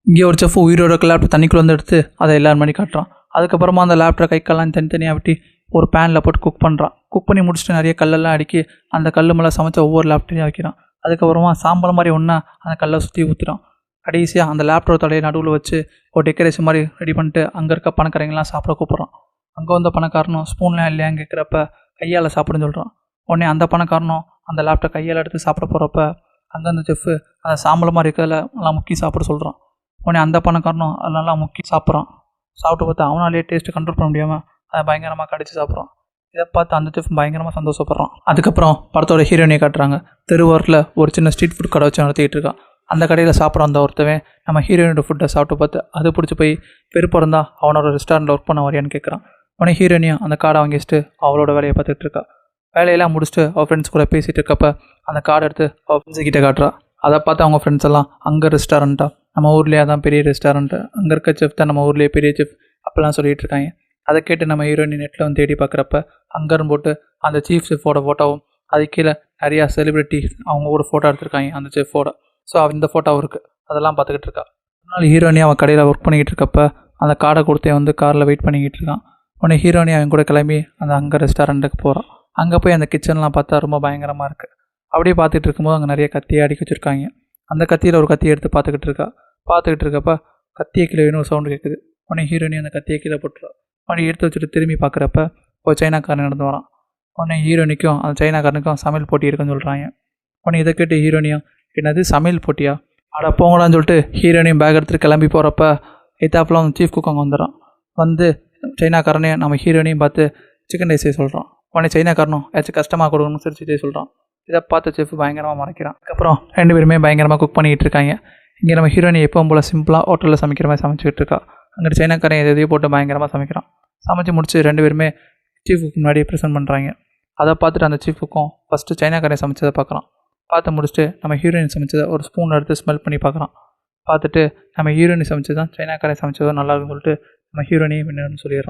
இங்கே ஒரு செஃப் உயிரோட லேப்டாப் தண்ணிக்குள்ளே வந்து எடுத்து அதை எல்லாரும் மணி காட்டுறான். அதுக்கப்புறமா அந்த லேப்டாப் கை கால்லாம் தனித்தனியாக வெட்டி ஒரு பேனில் போட்டு குக் பண்ணுறான். குக் பண்ணி முடிச்சுட்டு நிறைய கல்லெல்லாம் அடுக்கி அந்த கல் மேலே சமைச்ச ஒவ்வொரு லேப்டாப்பையும் வைக்கிறான். அதுக்கப்புறமா சாம்பல் மாதிரி ஒன்றா அந்த கல்லை சுற்றி ஊற்றுறான். கடைசியாக அந்த லேப்டாப் தலையை நடுவில் வச்சு ஒரு டெக்கரேஷன் மாதிரி ரெடி பண்ணிட்டு அங்கே இருக்க பணக்காரங்களாம் சாப்பிட கூப்பிட்றான். அங்கே வந்த பணக்காரனும் ஸ்பூன்லாம் இல்லையான்னு கேட்குறப்ப கையால் சாப்பிடுன்னு சொல்கிறான். உடனே அந்த பணக்காரனும் அந்த லேப்டாப் கையால் எடுத்து சாப்பிட போகிறப்ப அங்கே அந்த செஃப்பு அந்த சாம்பல் மாதிரி இருக்கிறதுல நல்லா முக்கி சாப்பிட சொல்கிறான். உடனே அந்த பணக்காரனும் அது நல்லா முக்கி சாப்பிட்றான். சாப்பிட்டு பார்த்து அவனாலேயே டேஸ்ட்டு கண்ட்ரோல் பண்ண முடியாமல் அதை பயங்கரமாக கடிச்சு சாப்பிட்றான். இதை பார்த்து அந்த செஃப் பயங்கரமாக சந்தோஷப்படுறான். அதுக்கப்புறம் படத்தோட ஹீரோயினை காட்டுறாங்க. தெருவோரத்தில் ஒரு சின்ன ஸ்ட்ரீட் ஃபுட் கடை வச்சு நடத்திட்டு இருக்கான். அந்த கடையில் சாப்பிட்ற அந்த ஒருத்தவன் நம்ம ஹீரோயினோட ஃபுட்டை சாப்பிட்டு பார்த்து அது பிடிச்சி போய் பெருப்பறந்தா அவனோட ரெஸ்டாரண்ட்டில் ஒர்க் பண்ண வரையான்னு கேட்குறான். உடனே ஹீரோயினையும் அந்த கார்டை வாங்கி வச்சுட்டு அவளோட வேலையை பார்த்துட்டு இருக்கா. வேலையெல்லாம் முடிச்சுட்டு அவள் ஃப்ரெண்ட்ஸ் கூட பேசிகிட்டு இருக்கப்ப அந்த கார்டை எடுத்து அவள் ஃப்ரெண்ட்ஸு கிட்டே காட்டுறா. அதை பார்த்து அவங்க ஃப்ரெண்ட்ஸ் எல்லாம் அங்கே ரெஸ்டாரண்ட்டா, நம்ம ஊர்லேயே தான் பெரிய ரெஸ்டாரண்ட்டு, அங்கே இருக்க செஃப் தான் நம்ம ஊர்லேயே பெரிய செஃப் அப்படிலாம் சொல்லிகிட்டு இருக்காங்க. அதை கேட்டு நம்ம ஹீரோயின் நெட்டில் வந்து தேடி பார்க்குறப்ப அங்கேருந்து போட்டு அந்த சீஃப் செஃப்போட ஃபோட்டோவும் அது கீழே நிறையா செலிப்ரிட்டி அவங்க கூட ஃபோட்டோ எடுத்திருக்காங்க அந்த செஃப்போட. ஸோ இந்த ஃபோட்டோவும் இருக்குது. அதெல்லாம் பார்த்துக்கிட்டு இருக்கா. ஒரு நாள் ஹீரோயினி அவன் கடையில் ஒர்க் பண்ணிக்கிட்டு இருக்கப்ப அந்த கார்டை கொடுத்தே வந்து காரில் வெயிட் பண்ணிக்கிட்டு இருக்கான். உடனே ஹீரோயினி அவன் கூட கிளம்பி அந்த அங்கே ரெஸ்டாரண்ட்டுக்கு போகிறான். அங்கே போய் அந்த கிச்சன்லாம் பார்த்தா ரொம்ப பயங்கரமாக இருக்குது. அப்படியே பார்த்துட்டு இருக்கும்போது அங்கே நிறைய கத்தியை அடிக்க வச்சுருக்காங்க. அந்த கத்தியில் ஒரு கத்தியை எடுத்து பார்த்துக்கிட்டு இருக்கப்ப கத்தியை கீழே வேணும் ஒரு சவுண்டு கேட்குது. உடனே ஹீரோயினி அந்த கத்தியை கீழே போட்டுருவா. உடனே எடுத்து வச்சுட்டு திரும்பி பார்க்குறப்ப ஒரு சைனாக்காரன் நடந்து வரான். உடனே ஹீரோயினிக்கும் அந்த சைனாக்காரனுக்கும் சமையல் போட்டி இருக்குன்னு சொல்கிறாங்க. உடனே இதை கேட்டு ஹீரோயினியும் என்னது சமையல் போட்டியா, அட போங்களான்னு சொல்லிட்டு ஹீரோயினியும் பேக் எடுத்துகிட்டு கிளம்பி போகிறப்ப எத்தாப்புலாம் சீஃப் குக் அங்கே வந்துடுறான். வந்து சைனாக்காரனையும் நம்ம ஹீரோயினையும் பார்த்து சிக்கன் ரைஸ் செய்ய சொல்கிறான். உடனே சைனாக்காரனும் ஏதாச்சும் கஷ்டமாக கொடுக்கணும்னு சிரிச்சுட்டே சொல்கிறான். இதை பார்த்து செஃப் பயங்கரமாக மறைக்கிறான். அதுக்கப்புறம் 2 பேருமே பயங்கரமாக குக் பண்ணிக்கிட்டு இருக்காங்க. இங்கே நம்ம ஹீரோயினி எப்பவும் போல் சிம்பிளாக ஹோட்டலில் சமைக்கிற மாதிரி சமைச்சிக்கிட்டு இருக்கா. அங்கே சைனாக்காரன் எதையும் போட்டு பயங்கரமாக சமைக்கிறான். சமைச்சு முடிச்சு 2 பேருமே சீஃப் குக் முன்னாடியே ப்ரெசென்ட் பண்ணுறாங்க. அதை பார்த்துட்டு அந்த சீஃப் குக்கும் ஃபஸ்ட்டு சைனாக்காரன் சமைச்சதை பார்க்குறான். பார்த்து முடிச்சுட்டு நம்ம ஹீரோயின் சமைச்சதை ஒரு ஸ்பூன் எடுத்து ஸ்மெல் பண்ணி பார்க்குறான். பார்த்துட்டு நம்ம ஹீரோயின் சமைச்சது தான் சைனாக்காரன் சமைச்சதோ நல்லா இருக்குன்னு சொல்லிட்டு நம்ம ஹீரோயினையும் வேணும்னு சொல்லிடுறோம்.